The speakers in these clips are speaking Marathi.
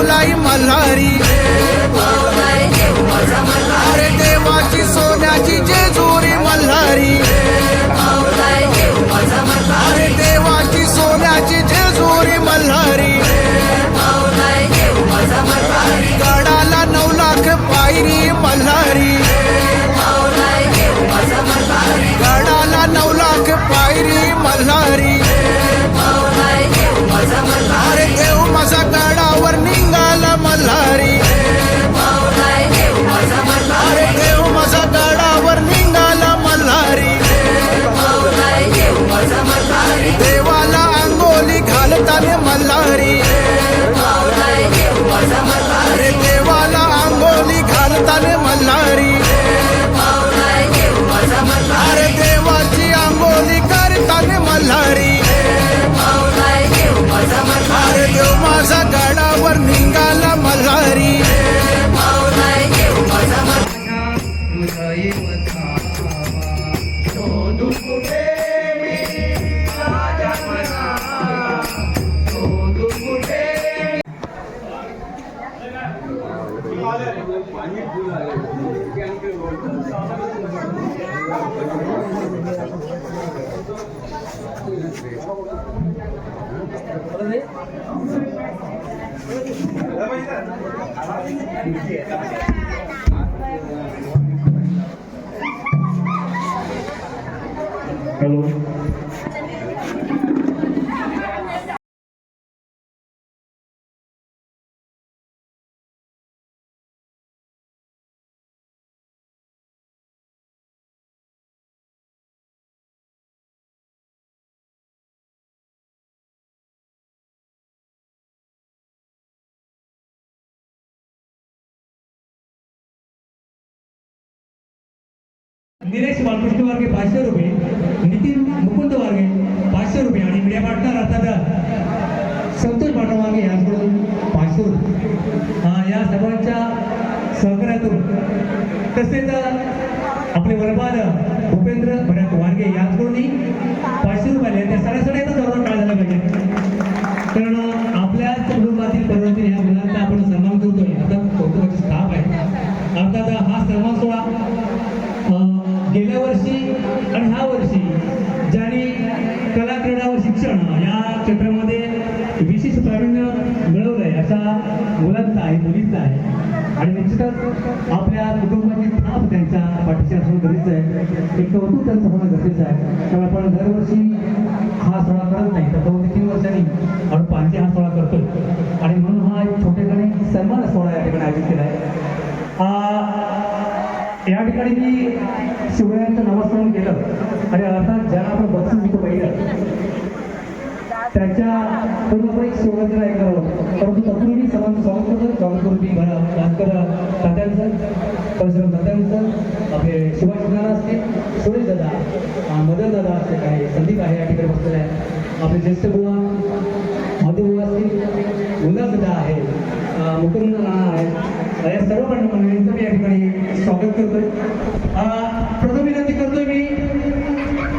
मावलाई मल्हारी अरे देवाची सोन्याची जेजुरी मल्हारी अरे देवाची सोन्याची जेजुरी मल्हारी गडाला 9 लाख पायरी मल्हारी गडाला 9 लाख पायरी मल्हारी अरे देव माझा गडावर निघाला मल्हारी अरे देव माझा गडावर निघाला मल्हारी देवाला अंगोली घालताना मल्हारी अरे देवाला अंगोली घालताना मल्हारी अरे देवाची अंगोली करताना मल्हारी अरे देव माझा गडावर निघाला मल्हारी हॅलो निलेश बालकृष्ण वारगे 500 रुपये, नितीन मुकुंद वारगे 500 रुपये आणि मीडिया पार्टनर अर्थात संतोष पाटवारगे यांच्याकडून 500 रुपये या सर्वांच्या सहकार्यातून तसेच आपले वरपाल भूपेंद्र भरत वारगे यांच्याकडूनही 500 रुपये आले. त्या सगळ्यासाठी जवळ काय झालं पाहिजे कारण आपल्याच कुटुंबातील परिवर्तन या मुलांचा आपण सन्मान करतोय. आता कौतुकाची स्टाफ आहे अर्थात हा सन्मान सोहळा गेल्या वर्षी आणि ह्या वर्षी ज्यांनी कला क्रीडा व शिक्षण या क्षेत्रामध्ये विशेष प्रावीण्य मिळवलंय अशा मुलांचा आहे मुलींचा आहे आणि निश्चितच आपल्या कुटुंबाची थाप त्यांच्या पाठीशी असणं गरजेचं आहे. एक कौतुक त्यांचं होणं गरजेचं आहे. त्यामुळे आपण दरवर्षी हा सोहळा करत नाही तर 2-3 वर्षांनी आपण 5 हा सोहळा करतोय आणि म्हणून हा एक छोटेखानी सन्मान सोहळा या ठिकाणी आयोजित केला आहे. या ठिकाणी मी शिवरायांचं नामस्मरण केलं आणि अर्थात ज्याला आपण बक्षीस देतो पाहिलं त्याच्या पूर्व एक शिवरायांना ऐकलं होतं परंतु तत्पूर्वी सर्वांचं स्वागत करतो. स्वागतपूर्वी भास्कर तात्यांचं परशुराम तात्यांचं आपले शिवाजी शिवराय असतील सुरेश दादा मदन दादा असते काही संदीप आहे या ठिकाणी बसलेला आहे. आपले ज्येष्ठ बुवा माधव बुवा असतील उल्हास दादा आहे मुकुंद नाना आहे या सर्व मंडळींचं मी या ठिकाणी स्वागत करतोय. प्रथम विनंती करतोय मी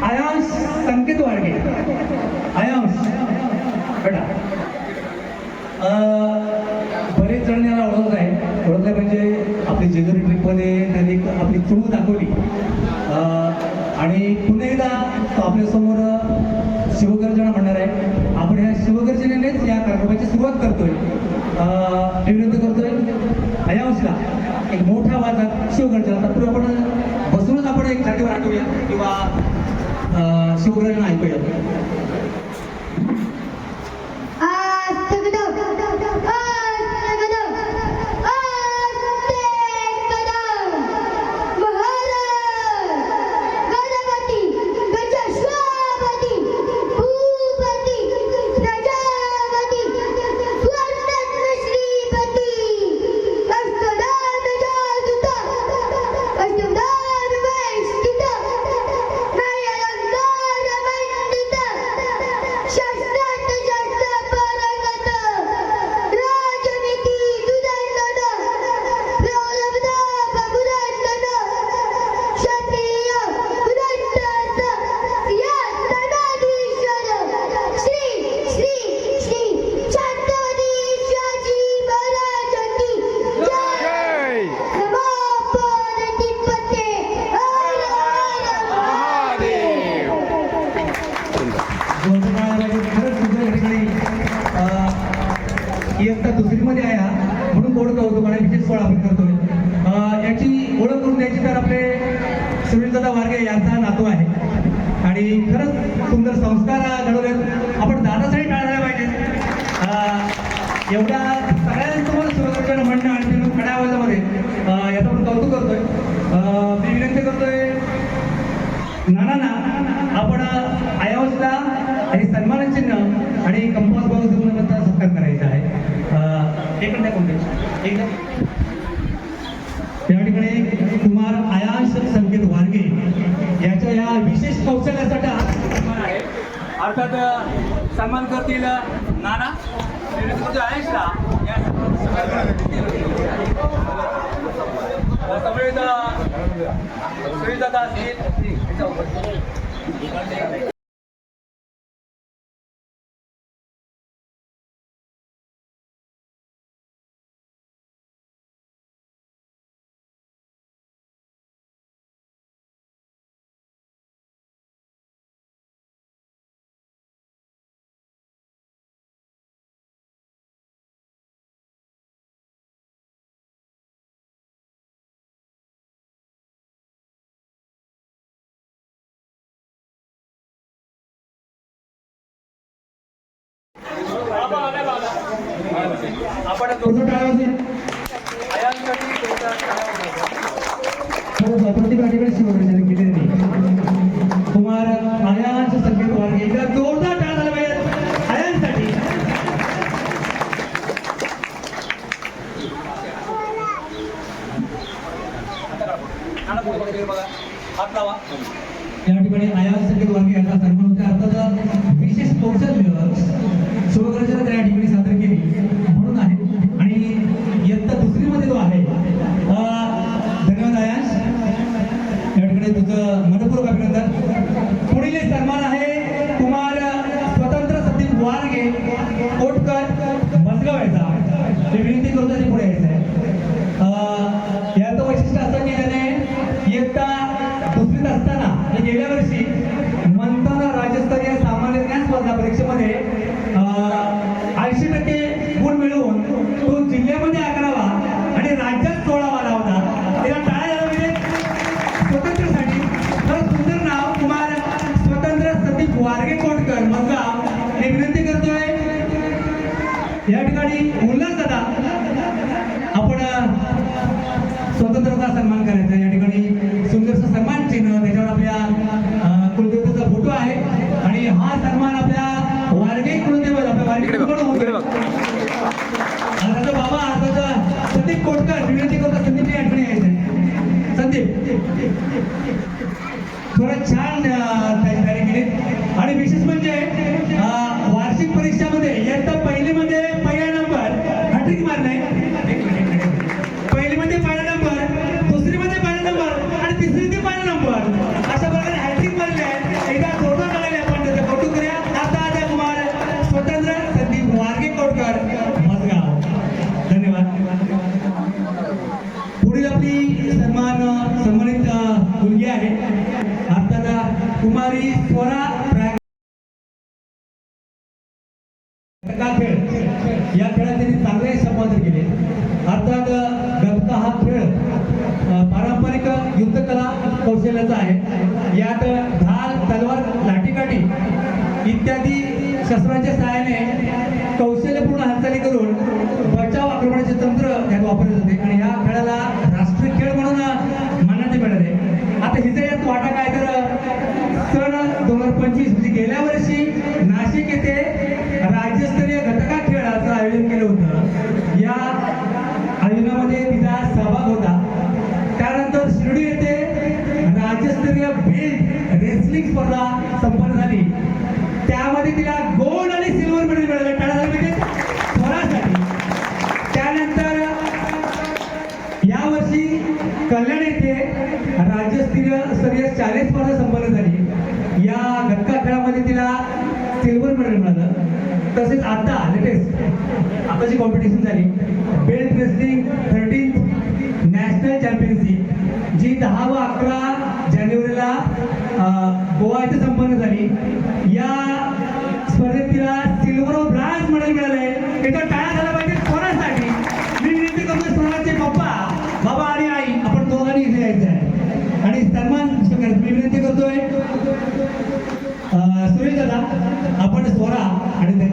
आयांश संकेत वारगे आयांश बेटा बरेच जण याला ओळखत आहे ओळखलं म्हणजे आपली जेजुरी ट्रिपमध्ये त्यांनी आपली चूळ दाखवली आणि पुन्हा एकदा आपल्यासमोर शिवगर्जना म्हणणार आहे. आपण ह्या शिवगर्जनेनेच या कार्यक्रमाची सुरुवात करतोय. विनंती करतोय आयांशला एक मोठ्या आवाजात शिवगर्जना तत्पूर्वी आपण बसूनच आपण एक जागेवर आठवूया किंवा शिवगर्जना ऐकूया. दुसरीमध्ये आहे हा, म्हणून गोड कौतुक आणि विशेष सोहळा आपण करतोय. याची ओळख करून द्यायची तर आपले सुनीलदादा वारगे यांचा हा नातू आहे आणि खरंच सुंदर संस्कार घडवलेत. आपण दादासाठी टाळायला पाहिजे. एवढ्या सगळ्यांचं तुम्हाला सुरुवातीला म्हणणं आणि खड्या आवाजामध्ये याचं आपण कौतुक करतोय. मी विनंती करतोय नाना आपण आयावसला आणि सन्मान चिन्ह आणि कंपास बॉक्स देऊन सत्कार करायचा आहे. एकदा कोणते एकदा या ठिकाणी कुमार आयांश संकेत वारगे याच्या या विशेष कौशल्यासाठी आहे. अर्थात सन्मान करतील नाना आयांशला या सुनीलदादा असतील. आपण कुमार आयांश संकेत वारगे एकदा जोरदार टाळ्या झाला पाहिजे आयांसाठी. या ठिकाणी आयांश संकेत वारगे यांचा सन्मान होते. अर्थात विशेष कौशल्य शुभकर्मचारी या ठिकाणी सादर केली म्हणून आहे आणि इयत्ता दुसरीमध्ये तो आहे. धन्यवाद आयांश, या ठिकाणी तुझं मनपूर्वक अभिनंदन. पुढील सन्मान आहे कुमार स्वतंत्र संदीप वारगे कोटकर मसगाव याचा. मी विनंती करतो ते पुढे यायचं आहे. याचं वैशिष्ट्य असं की त्याने इयत्ता दुसरीत असताना गेल्या वर्षी मंथन राज्यस्तरीय सामान्य ज्ञान स्पर्धा परीक्षेमध्ये 80% गुण मिळवून तो जिल्ह्यामध्ये 11वा आणि राज्यात 16वा आला होता. त्याला टाळ्या झाला म्हणजे स्वतंत्रसाठी. तर सुंदर नाव कुमार स्वतंत्र संदीप वारगे कोटकर मसगाव. हे विनंती करतोय या ठिकाणी उल्हासदादा आपण स्वतंत्रता सन्मान करायचा. या ठिकाणी सुंदरसा सन्मान चिन्ह त्याच्यावर आपल्या कुलदेवतेचा फोटो आहे आणि हा सन्मान आपल्या वारगे कुलदेव आपल्या वारगे बाबा आता संदीप कोटकर. विनंती करतो संदीप या ठिकाणी यायचं. संदीप थोडं छान तयारी केली आणि विशेष म्हणजे वार्षिक परीक्षामध्ये इयत्ता पहिलीमध्ये पहिला नंबर हॅट्रिक मारलाय. पहिलीमध्ये पहिला नंबर, दुसरीमध्ये पहिला नंबर आणि तिसरीमध्ये पहिला नंबर अशा प्रकारे हॅट्रिक मारले आहे. एकदा जोरदार काढायला आपण त्याचं कौतुक करूया. आता कुमार स्वतंत्र संदीप वारगे कोटकर मसगाव. धन्यवाद. पुढील आपली सन्मानित मुलगी आहे अर्थात कुमारी स्वरा खेळ. या खेळात त्यांनी चांगले संपादन केले. अर्थात गतका हा खेळ पारंपरिक युद्धकला कौशल्याचा आहे. यात ढाल, तलवार, लाठीकाठी इत्यादी शस्त्रांच्या सहाय्याने कौशल्यपूर्ण हालचाली करून बचाव आक्रमणाचे तंत्र यात वापरले जाते आणि या खेळाला राष्ट्रीय खेळ म्हणून मान्यता मिळाली. आता हिचा यात वाटा काय तर सन 2025 म्हणजे गेल्या वर्षी नाशिक येथे राज्यस्तरीय घटका खेळाचं आयोजन केलं होतं. या आयोजनामध्ये तिचा सहभाग होता. त्यानंतर शिर्डी येथे राज्यस्तरीय बेल्ट रेसलिंग स्पर्धा संपन्न झाली. त्यामध्ये तिला गोल्ड आणि सिल्वर मेडल मिळाले. म्हणजे स्वरासाठी. त्यानंतर यावर्षी कल्याण येथे राज्यस्तरीय शालेय स्पर्धा संपन्न झाली. या घटका खेळामध्ये तिला सिल्वर मेडल मिळालं. तसेच आता लेटेस्ट आताची कॉम्पिटिशन झाली belt wrestling 13th national championship जी 10 व 11 जानेवारीला गोवा येथे संपन्न झाली. या स्पर्धेत तिला सिल्वर व ब्रॉन्झ मेडल मिळाले. त्याचा टाळा झाला पाहिजे कोणाचा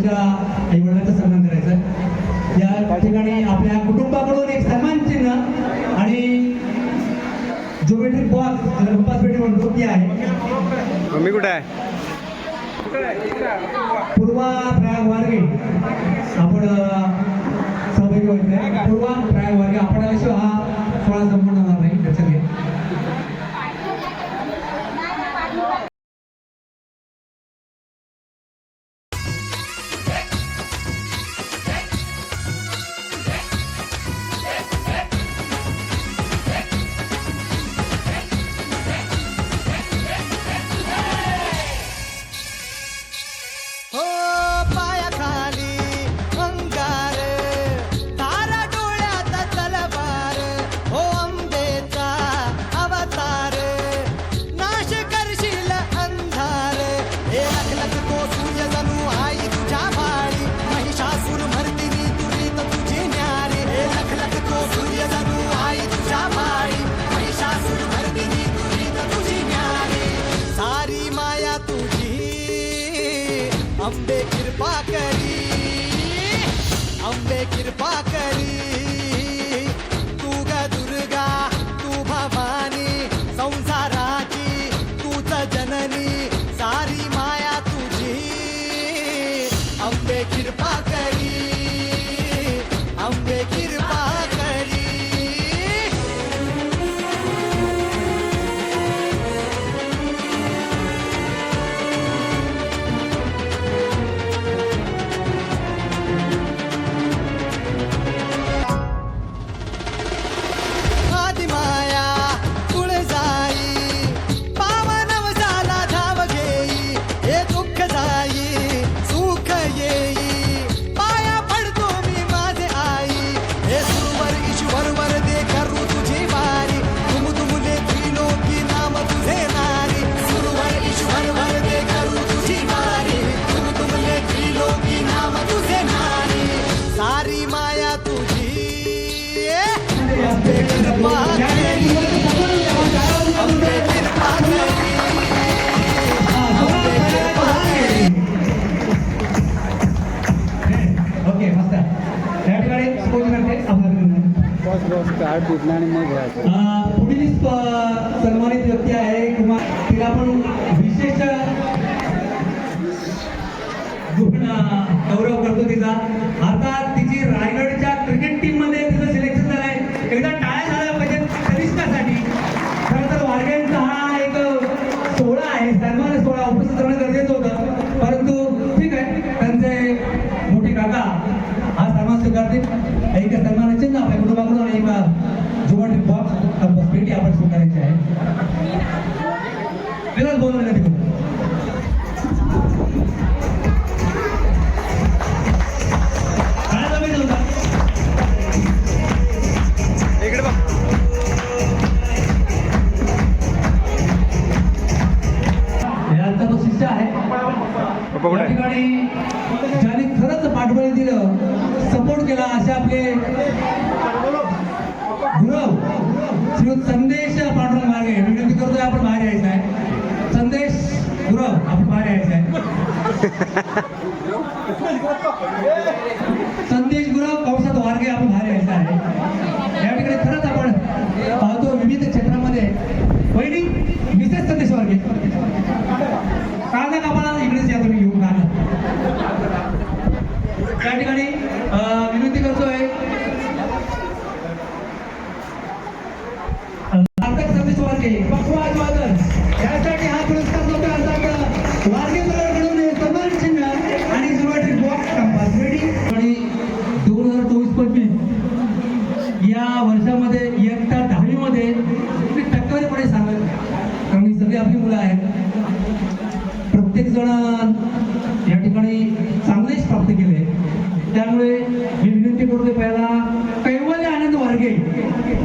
तुमच्या आई वडिलांचा सन्मान करायचा आहे. या ठिकाणी आपल्या कुटुंबाकडून एक सन्मान चिन्ह आणि ज्योमेट्री बॉक्स रुपास पेटी म्हणतो ती आहे. मम्मी कुठे आहे? पूर्वा प्रयाग वारगे आपण सहभागी व्हायचं. पूर्वा प्रयाग वारगे आपण आल्याशिवाय हा सोहळा संपूर्ण होणार नाही. लक्षात घ्या. हो पायाखाली अंगार तारा डोळ्यात तलवार हो अंबेचा अवतार नाश करशील अंधार हे लख तो सूर्य जणू आई तुझ्या भाळी महिषासूर मर्दिनी तुरीत तुझी न्यारी हे लख तो सूर्य जणू आई तुझ्या भाळी महिषासूर मर्दिनी तुरीत तुझी न्यारी सारी माया तुझी अंबे कृपा करी अंबे कृपा करी तू ग दुर्गा तू भवानी संसाराची तूच जननी सारी माया तुझी अंबे कृपा करी अंबे कृपा करी. आदिमाया तुळजाई पावनव झाला धाव घेई हे दुःख जाई सुख येई पाया पडतो मी माझे आई हे सुरवर ईश्वर वर दे करू तुझी वारी तुम तुमले त्रिलोकी नाम तुझे नारी सुरवर ईश्वर वर दे करू तुझी वारी तुम तुमले त्रिलोकी नाम तुझे नारी सारी माया तुझी अंबे कृपा करी अंबे कृपा करी अंबे कृपा करी. ओके मस्त. या ठिकाणी स्पोर्ट करते बस कार्ड दिसला आणि मग घ्यायचं. पुढील सन्मानित व्यक्ती आहे किंवा तिला आपण विशेष गौरव करतो तिचा. आता तिची रायगडच्या क्रिकेट टीम मध्ये तिचं सिलेक्शन झालंय. एकदा टाळ्या झाल्या पाहिजे तनिष्कासाठी. खरं तर वारग्यांचा हा एक सोहळा आहे, सन्मान सोहळा उपस्थित करणं गरजेचं होतं, परंतु ठीक आहे त्यांचे मोठे काका हा सन्मान स्वीकारतील. एक सन्मान चिन्ह आपल्या कुटुंबाकडून आणि एक ज्योमेट्री बॉक्स पेटी आपण स्वीकारायची आहे. विनोद बोलून विनंती करतो. इकडे बघ. यांचा तो शिष्य आहे. पप्पा कुठे या आहे? ठिकाणी ज्यांनी खरंच पाठबळ दिलं, सपोर्ट केला असे आपले गुरव श्री संदेश पांडुरंग मार्गे विनंती करतोय आपण बाहेर यायचं आहे. संदेश गुरव आपण बाहेर यायचं आहे. संदेश गुरव कंसात वारगे आपण बाहेर यायचं आहे. या ठिकाणी खरंच आपण पाहतो विविध क्षेत्रामध्ये पहिली मिसेस संदेश वारगे कागद कापाला इकडेच या तुम्ही घेऊन कागद. त्या ठिकाणी विनंती करतोय संदेश वारगे पक्वाज वादन यासाठी हा पुरस्कार देतो. अर्थात वारगे परिवाराकडून सन्मान चिन्ह आणि ज्योमेट्री बॉक्स कंपास रेडी. आणि 2024-25 या वर्षामध्ये इयत्ता 10वी मध्ये टक्केवारीपणे सांगत, कारण ही सगळी आपली मुलं आहेत. प्रत्येक जण या ठिकाणी चांगलेच प्राप्त केले. त्यामुळे मी विनंती करतोय पहिला कैवल्य आनंद वारगे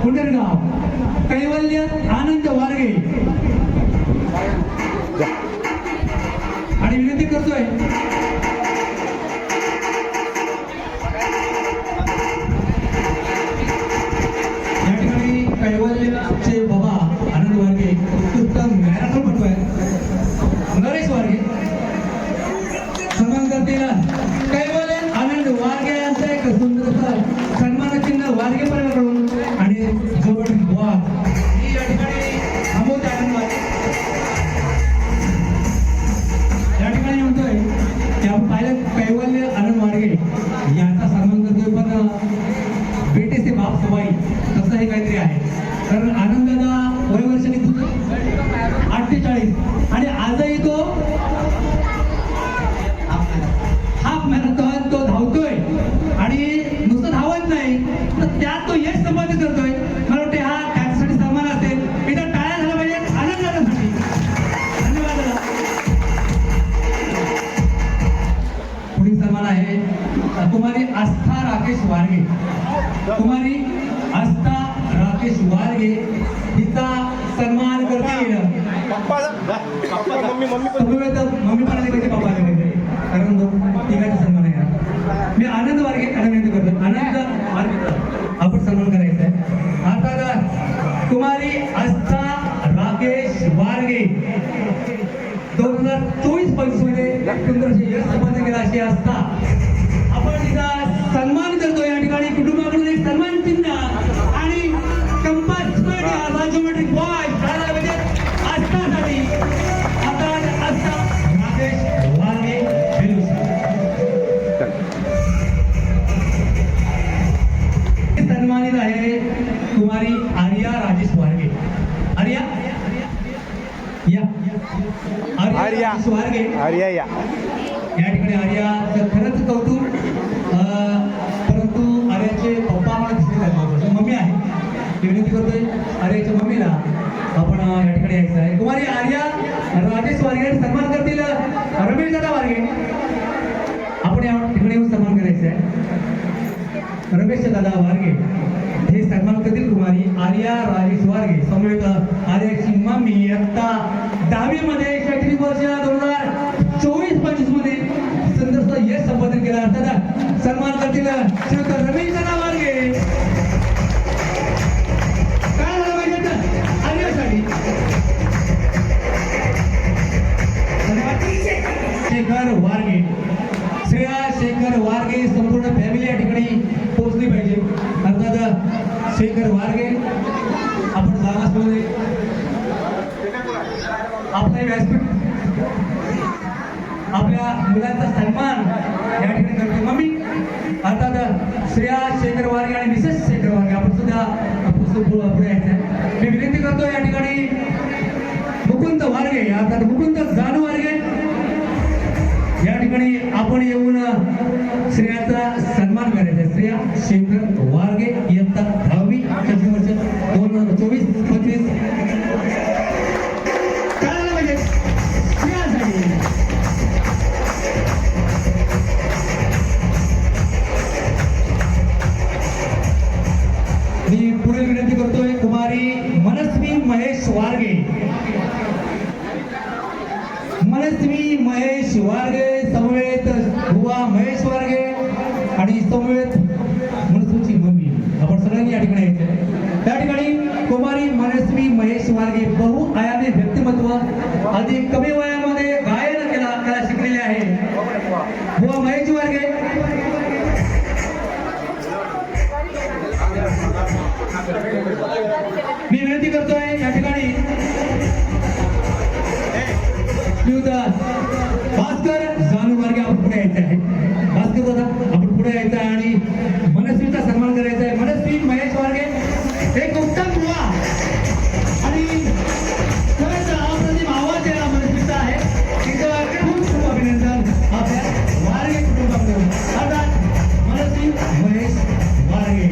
पुंडरगाव, कैवल्य आनंद वारगे. आणि विनंती करतोय या ठिकाणी कैवल्यचे बाबा आनंद वारगे उत्तम मॅरेथॉन पटू आहे नरेश वारगे सन्मान करतील. वारगे परिवाराकडून आणि जोगट बुवा ही या ठिकाणी अमोल आनंद वारगे या ठिकाणी म्हणतोय की आपण पाहिलं कैवल्य आनंद वारगे यांचा सन्मान करतोय, पण बेटे से बाप सवाई तसं हे काहीतरी आहे. कारण आनंदाला वय वर्ष किती होतं? 48 आणि आजही तो हाफ मॅरेथॉन तो धावतोय आणि नुसतं धावत नाही तर त्यात तो यश संपादन करतोय. मला वाटते हा त्याच्यासाठी सन्मान असेल. इथं टाळ्या झाल्या पाहिजे आनंदासाठी. धन्यवाद दादा. पुढील सन्मान आहे कुमारी आस्था राकेश वारगे. कुमारी आस्था राकेश वारगे हिचा सन्मान करतील. मम्मी पण आली पाहिजे, पप्पा आले पाहिजे, कारण तिघांचा सन्मान आहे. मी आनंद वारगे विनंती करतो. आनंद वारगे आपण सन्मान करायचा आहे. आता कुमारी आस्था राकेश वारगे 2024-25 मध्ये सुंदरशी यश संपादन केला अशी आस्था आपण तिचा सन्मान करतो. या ठिकाणी कुटुंबाकडून एक सन्मान चिन्ह आणि कंपास जॉमेट्रिक बॉक्स आस्थासाठी आता आस्था राकेश वारगे सन्मानित आहे कुमारी आर्या राजेश वारगे. आर्या या आर्या राजेश वारगे आर्या या ठिकाणी आर्याचं खरंच कौतुक. परंतु आर्याचे पप्पा मला दिसले नाही, मम्मी आहे. मी विनंती करतोय आर्याच्या मम्मीला आपण या ठिकाणी यायचं आहे. कुमारी आर्या राजेश वारगे सन्मान करतील रमेश दादा वारगे. आपण या ठिकाणी येऊन सन्मान करायचं आहे. रमेश दादा वारगे हे सन्मान करतील कुमारी आर्या राजेश वारगे. समवेत आर्याची मम्मी इयत्ता 10वी मध्ये शैक्षणिक वर्ष 2024-25 मध्ये सुंदरसं यश संपादन केलं. अर्थात सन्मान करतील श्रीयुत रमेश दादा वारगे. काय झालं पाहिजे आर्यासाठी? शेखर वारगे, श्रेया शेखर वारगे संपूर्ण फॅमिली या ठिकाणी पोहोचली पाहिजे. अर्थात शेखर वारगे आपण जागासमध्ये आपलं व्यासपीठ आपल्या मुलांचा सन्मान या ठिकाणी करतो. मम्मी अर्थात श्रेया शेखर वारगे आणि मिसेस शेखर वारगे आपण सुद्धा पुढे यायचं आहे. मी विनंती करतो या ठिकाणी मुकुंद वारगे अर्थात मुकुंद जानू वारगे या ठिकाणी आपण येऊन श्रेयाचा सन्मान करायचा. श्रेया शेखर वारगे इयत्ता 10वी शैक्षणिक वर्ष 2024-25 करायला पाहिजे श्रेयासाठी. मी पुढे विनंती करतोय कुमारी मनस्वी महेश वारगे. मनस्वी महेश वारगे समवेत बुवा महेश वारगे आणि समवेत मनस्वीची मम्मी आपण सगळ्यांनी या ठिकाणी यायचं. त्या ठिकाणी कुमारी मनस्वी महेश वारगे बहुआयामी व्यक्तिमत्व, अधिक कमी वयामध्ये गायन कला शिकलेले आहे. बुवा महेश वारगे मी विनंती करतोय या ठिकाणी भास्कर जानू वारगे आपण पुढे यायचं आहे. भास्कर दादा आपण पुढे यायचं आहे आणि मनस्वीचा सन्मान करायचा आहे. मनस्वी महेश वारगे एक उत्तम बुवा आणि खरंच अप्रतिम आवाज या मनस्वीचा आहे. तिचं खूप खूप अभिनंदन आपल्या वारगे कुटुंबाकडून. अर्थात मनस्वी महेश वारगे.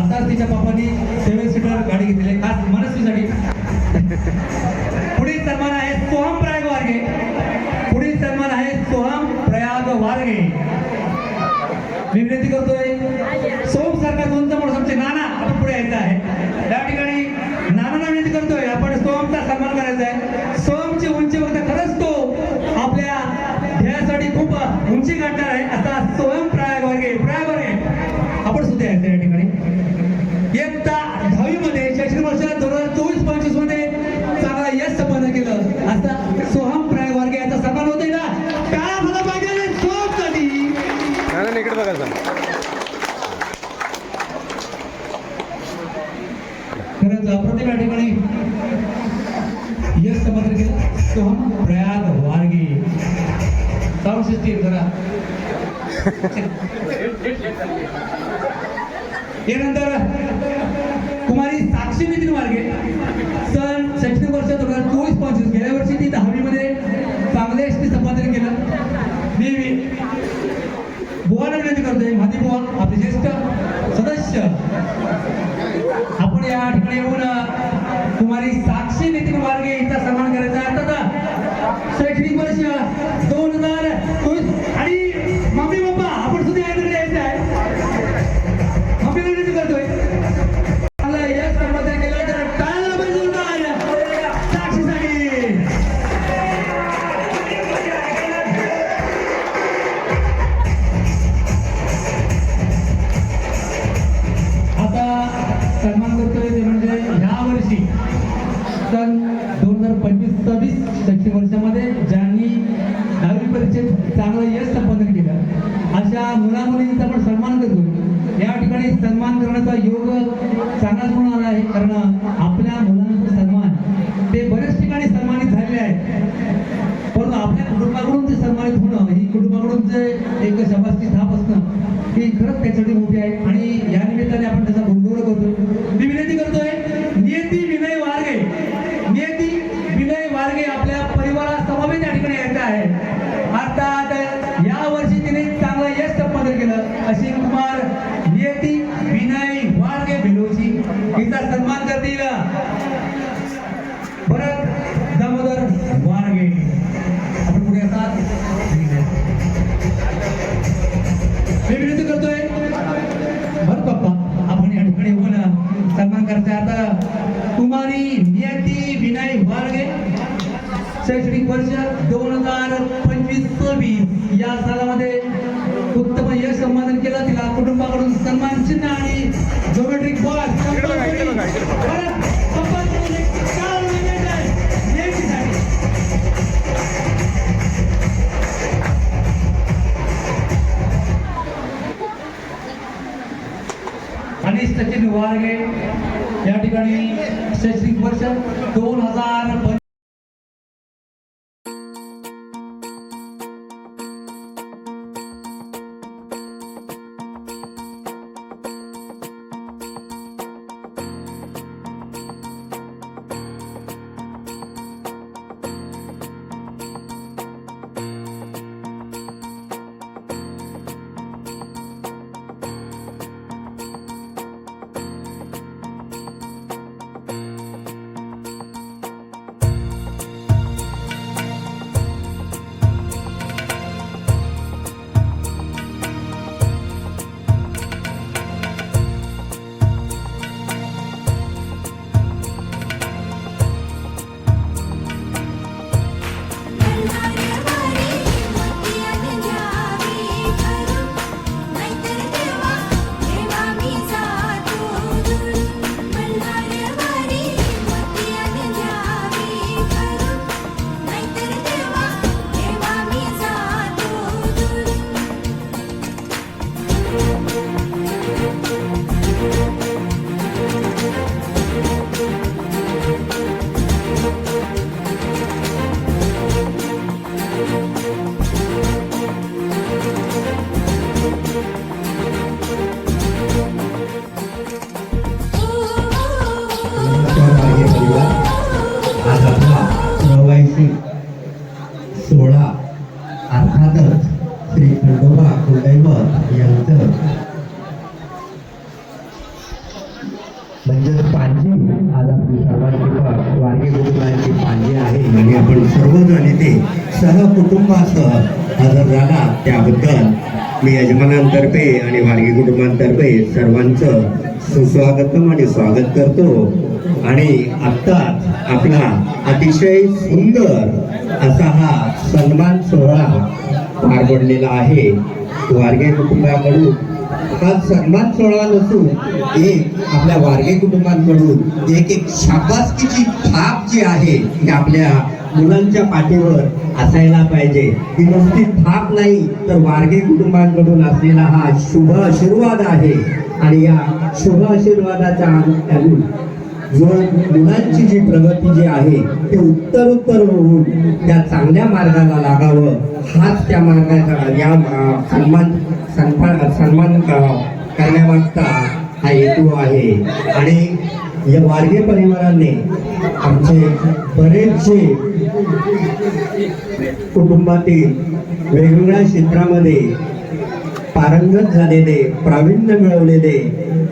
आता तिच्या बापांनी 7 सीटर गाडी घेतलेली आहे खास मनस्वीसाठी. पुढील सन्मान आहे सोहम प्रयाग वारगे. पुढील सन्मान आहे सोहम प्रयाग वारगे. मी विनंती करतोय सोम सारखा दोन आमचे नाना आपण पुढे यायचं आहे. त्या ठिकाणी नानांना विनंती करतोय आपण सोहमचा सन्मान करायचा आहे. सोहमची उंची बघता खरंच तो आपल्या ध्येयासाठी खूप उंची गाठणार आहे. असा सोहम प्रयाग वारगे आपण सुद्धा यायचं या ठिकाणी. इयत्ता 10वी मध्ये शैक्षणिक वर्ष 2024-25 मध्ये चांगला यश संपादन केलं असा सोहम प्रयाग वारगे याचा सन्मान होतोय ना. टाळ्या झाला पाहिजे सोहमसाठी. इकडे बघायचं. खरंच अप्रतिम या ठिकाणी यश समजलं गेलं. सोहम प्रयाग वारगे साऊंड सिस्टीम जरा यानंतर कुमारी साक्षी नितीन वारगे सन शैक्षणिक वर्ष 2024-25 गेल्या वर्षी ती 10वी मध्ये चांगले यशस्वी संपादन केलं. मी बुवाला विनंती करतोय, माती बुवा आपले ज्येष्ठ सदस्य आपण या ठिकाणी येऊन कुमारी साक्षी नितीन वारगे यांचा सन्मान करायचा आहे. आता शैक्षणिक वर्ष 2024 आणि मम्मी पप्पा आपण सुद्धा याकडे यायचं आहे. मम्मी विनंती करतोय मला यश संपादन केलं तर टाळ्या पाहिजे साक्षीसाठी. आता सन्मान करतोय ते म्हणजे ह्या वर्षी सन 2025-26 शैक्षणिक वर्षामध्ये ज्यांनी 10वी परीक्षेत चांगलं यश संपादन केलं अशा मुला मुलींचा आपण सन्मान करतो. या ठिकाणी सन्मान करण्याचा योग चांगलाच म्हणून आला आहे, कारण आपल्या मुलांचा सन्मान ते बऱ्याच ठिकाणी सन्मानित झालेले आहेत, परंतु आपल्या कुटुंबाकडून ते सन्मानित होणं ही कुटुंबाकडून जे एक शाबासकी थाप असणं ही खरंच त्याच्यासाठी मोठी आहे आणि या निमित्ताने आपण त्याचा गुणगौरव करतो. मी विनंती करतोय नियती विनय वारगे आपल्या परिवारासमवेत या ठिकाणी यायचं आहे. अर्थात या वर्षी तिने चांगलं यश संपादन केलं अशी कुमार नियती विनय वारगे भिलोशी हिचा सन्मान करतील. भरत दामोदर वारगे आपण पुढे येतात. मी विनंती करतोय भरत बाप्पा आपण या ठिकाणी येऊन सन्मान करायचा. आता कुमारी नियती विनय वारगे शैक्षणिक वर्ष 2025-26 या सालामध्ये उत्तम यश संपादन केलं. तिला कुटुंबाकडून सन्मान चिन्ह आणि ज्योमेट्रिक बॉक्स आणि सचिन वारगे या ठिकाणी शैक्षणिक वर्ष 2025 आज आपला रवायसी सोहळा अर्थातच श्री खंडोबा कुलदैवत यांचं म्हणजे पांजी आज आपली सर्वांची वारगे कुटुंबाची पांजी आहे आणि आपण सर्वजण इथे सहकुटुंबासह हजर झाला त्याबद्दल मी यजमानांतर्फे आणि वारगे कुटुंबांतर्फे सर्वांचं सुस्वागतम आणि स्वागत करतो. आणि आत्ताच आपला अतिशय सुंदर असा हा सन्मान सोहळा पार पडलेला आहे. वारगे कुटुंबाकडून हा सन्मान सोहळा नसून एक आपल्या वारगे कुटुंबांकडून एक शाबासकीची थाप जी आहे ती आपल्या मुलांच्या पाठीवर असायला पाहिजे. ही नुसती थाप नाही तर वारगे कुटुंबांकडून असलेला हा शुभ आशीर्वाद आहे. आणि या शुभ आशीर्वादाच्या अनुरूप जो मुलांची जी प्रगती जी आहे ते उत्तर होऊन त्या चांगल्या मार्गाला लागावं, हाच त्या मार्गाचा या सन्मान करण्यामागचा हा हेतू आहे. आणि या वारगे परिवाराने आमचे बरेचसे कुटुंबातील वेगवेगळ्या क्षेत्रामध्ये पारंगत झालेले, प्रावीण्य मिळवलेले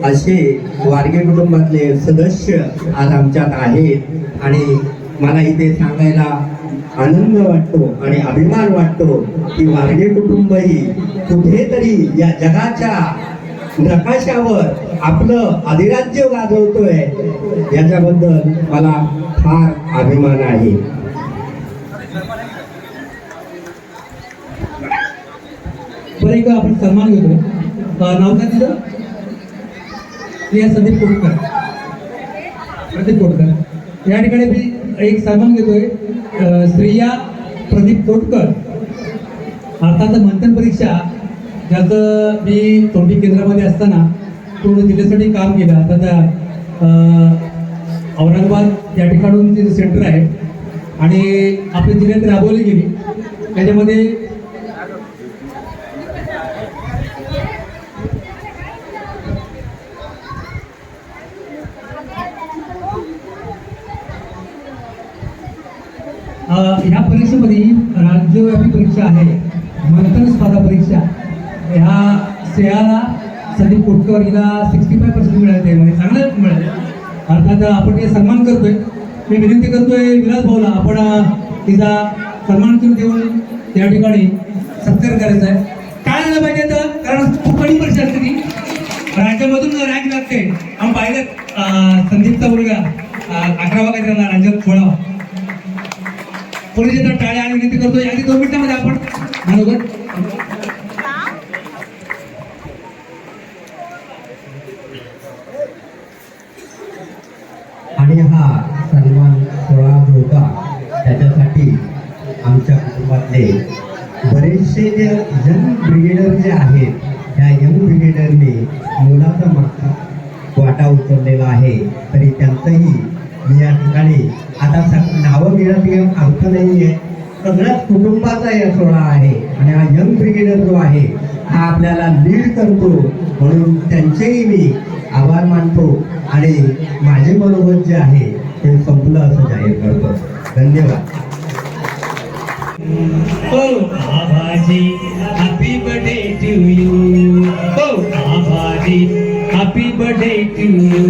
असे वारगे कुटुंबातले सदस्य आज आमच्यात आहेत. आणि मला इथे सांगायला आनंद वाटतो आणि अभिमान वाटतो की वारगे कुटुंब ही कुठेतरी या जगाच्या नकाशावर आपलं अधिराज्य गाजवतोय, याच्याबद्दल मला फार अभिमान आहे. बरं, एक आपण सन्मान घेतोय. नाव काय तिथं? प्रिया संदीप कोटकर, प्रदीप कोटकर. या ठिकाणी मी एक सन्मान घेतोय. श्रेया प्रदीप कोटकर, अर्थात मंथन परीक्षा ज्याचं मी तोंडी केंद्रामध्ये असताना पूर्ण जिल्ह्यासाठी काम केलं. आता औरंगाबाद या ठिकाणून तिचं सेंटर आहे आणि आपल्या जिल्ह्यात राबवली गेली. त्याच्यामध्ये ह्या परीक्षेमध्ये राज्यव्यापी परीक्षा आहे, मंथन स्पर्धा परीक्षा. ह्या श्रेयाला संदीप कोटकर हिला 65% मिळाले, म्हणजे चांगलं मिळाले. अर्थात आपण ते सन्मान करतोय. मी विनंती करतोय विलास भाऊला आपण तिचा सन्मान देऊन त्या ठिकाणी सत्कार करायचा आहे. काय झालं पाहिजे तर, कारण खूप कडी परीक्षा असते ती, राज्यामधून रँक लागते. आम्ही पाहिलं संदीपचा मुलगा 11वा काय त्याला राज्यात खोळावा. पोलीस टाळ्या आणि विनंती करतोय. अगदी 2 मिनिटांमध्ये आपण बरोबर आणि हा सन्मान सोहळा जो होता त्याच्यासाठी आमच्या कुटुंबातले बरेचसे जे यंग ब्रिगेडर जे आहेत, त्या यंग ब्रिगेडरने मुलाचा वाटा उचललेला आहे. तरी त्यांचंही मी या ठिकाणी आता नावं घेण्यात अर्थ नाही आहे. सगळ्याच कुटुंबाचा या सोहळा आहे आणि हा यंग ब्रिगेडर जो आहे हा आपल्याला लीड करतो, म्हणून त्यांचेही मी आभार मानतो आणि माझे मनोगत जे आहे ते संपलं असं जाहीर करतो. धन्यवाद. Abhaji happy birthday to you. Abhaji happy birthday to you.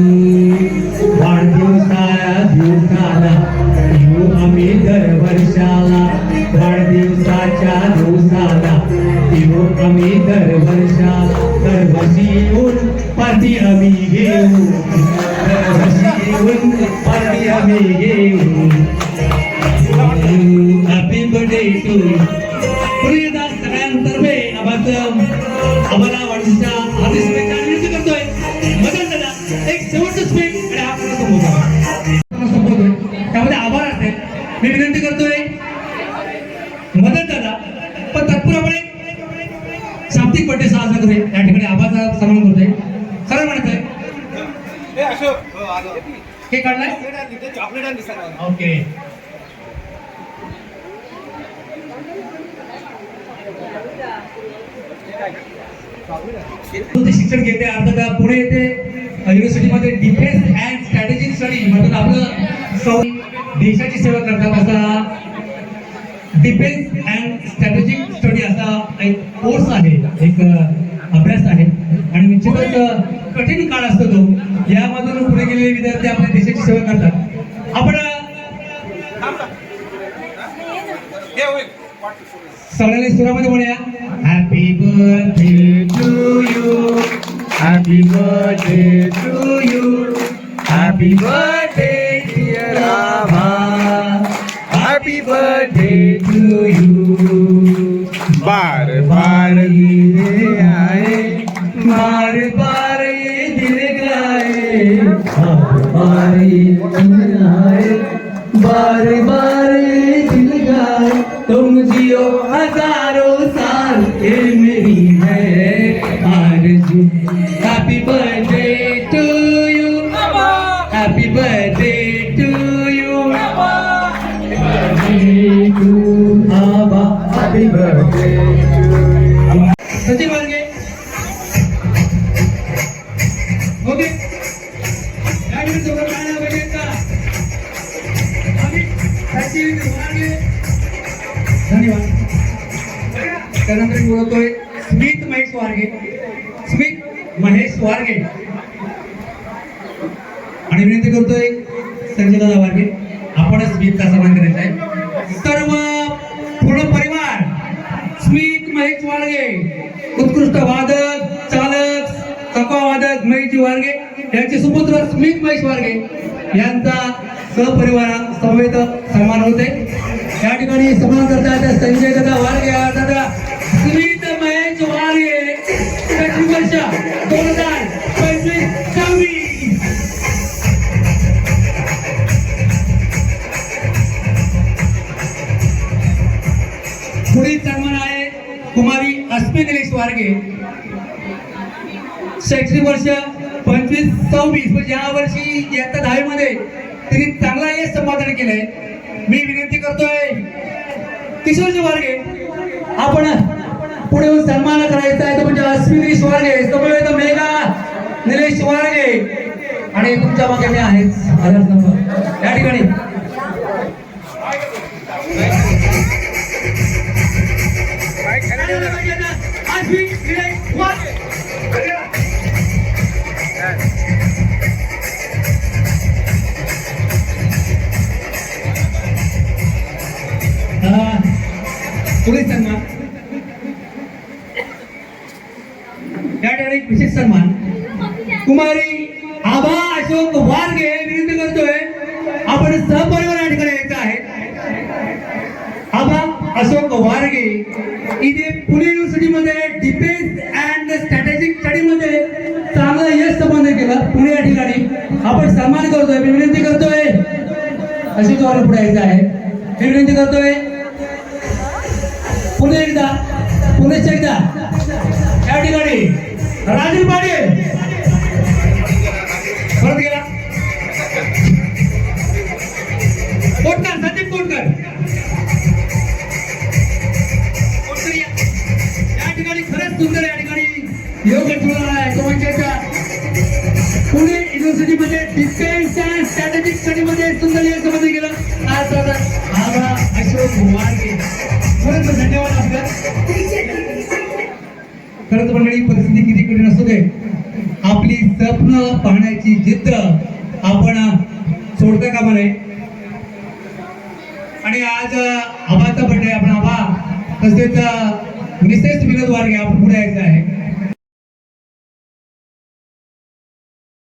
दिवसाला येऊ आम्ही दरवर्षाला, वाढदिवसाच्या दिवसाला येऊ आम्ही दरवर्षी येऊन पार्टी आम्ही घेऊ, दरवर्षी येऊन पार्टी आम्ही घेऊ. Happy birthday to you. Priyadas सगळ्यांतर्फे आम्हाला वाढदिवसाच्या हार्दिक शुभेच्छा विनंती करतोय. मदन दादा एक शेवटचं स्पीच आणि आपण संपवतोय. त्यामध्ये आभार असेल. मी विनंती करतोय मदन दादा, पण तत्पूर्वी शाब्दिक बर्थडे साजरा करूया. या ठिकाणी आभारचा सन्मान करतोय. सरळ म्हणतोय हे काढलाय ओके. शिक्षण घेते. अर्थात पुणे येथे युनिव्हर्सिटीमध्ये डिफेन्स अँड स्ट्रॅटेजिक स्टडी म्हणतात. आपलं देशाची सेवा करतात असा डिफेन्स अँड स्ट्रॅटेजिक स्टडी असा एक कोर्स आहे, एक अभ्यास आहे आणि निश्चितच कठीण काळ असतो तो. यामधून पुढे गेलेले विद्यार्थी आपल्या देशाची सेवा करतात. आपण सगळ्यांनी सुरामध्ये म्हणूया happy birthday to you, happy birthday to you, happy birthday dear Abha, happy birthday to you. बार बार ये आए, बार बार ये दिल गाए, बार बार ये दिल आए, बार बार ये दिल गाए. तुम बोलतोय स्मित महेश वारगे. स्मित महेश वारगे आणि विनंती करतोय संजय दादा वारगे आपण स्मितचा सन्मान करायचा आहे. सर्व पूर्ण परिवार स्मित महेश वारगे उत्कृष्ट वादक चालक चकवा वादक महेशजी वारगे यांचे सुपुत्र स्मित महेश वारगे यांचा सहपरिवार समवेत सन्मान होते. या ठिकाणी सन्मान करतात संजय दादा वारगे दादा स्मित महेश वारगे शैक्षणिक वर्ष 2025-26. पुढील सन्मान आहे कुमारी अस्मी निलेश वारगे शैक्षणिक वर्ष 25-26 म्हणजे या वर्षी इयत्ता 10वी मध्ये त्यांनी चांगला यश संपादन केलंय. मी विनंती करतोय किशोरजी वारगे आपण पुढे येऊन सन्मान करायचा आहे तो म्हणजे अस्मी निलेश वारगे समवेत मेघा निलेश वारगे आणि तुमच्या मागे मी आहेच आधार नंबर या ठिकाणी अस्मी निलेश वारगे पुढील सन्मान या ठिकाणी विशेष सन्मान कुमारी आभा अशोक वारगे विनंती करतोय आपण सहपरिवार या ठिकाणी यायचं आहे. आभा अशोक वारगे इथे पुणे युनिव्हर्सिटीमध्ये डिफेन्स अँड स्ट्रॅटेजिक स्टडी मध्ये चांगलं यश संपादन केलं. पुणे या ठिकाणी आपण सन्मान करतोय. मी विनंती करतोय अशोक वारगे पुढे यायचं आहे. मी विनंती करतोय पुणे एकदा पुण्याच्या एकदा या ठिकाणी राजीव पाटील परत गेला कोटकर संदीप कोटकर या ठिकाणी खरंच सुंदर या ठिकाणी योग जुळला आहे. तो म्हणजे पुणे युनिव्हर्सिटीमध्ये डिफेन्स अँड स्ट्रॅटेजिक स्टडी मध्ये सुंदर यश संपादन केलं. आज आभा अशोक वारगे खरंच धन्यवाद आपल्या. खरंच मंडळी परिस्थिती किती कठीण असू दे आपली स्वप्न पाहण्याची जिद्द आपण सोडता कामा नये. आणि आज आबाचा बर्थडे आपण आबा तसेच मिसेस विनोद वारगे आपण पुढे यायचं आहे.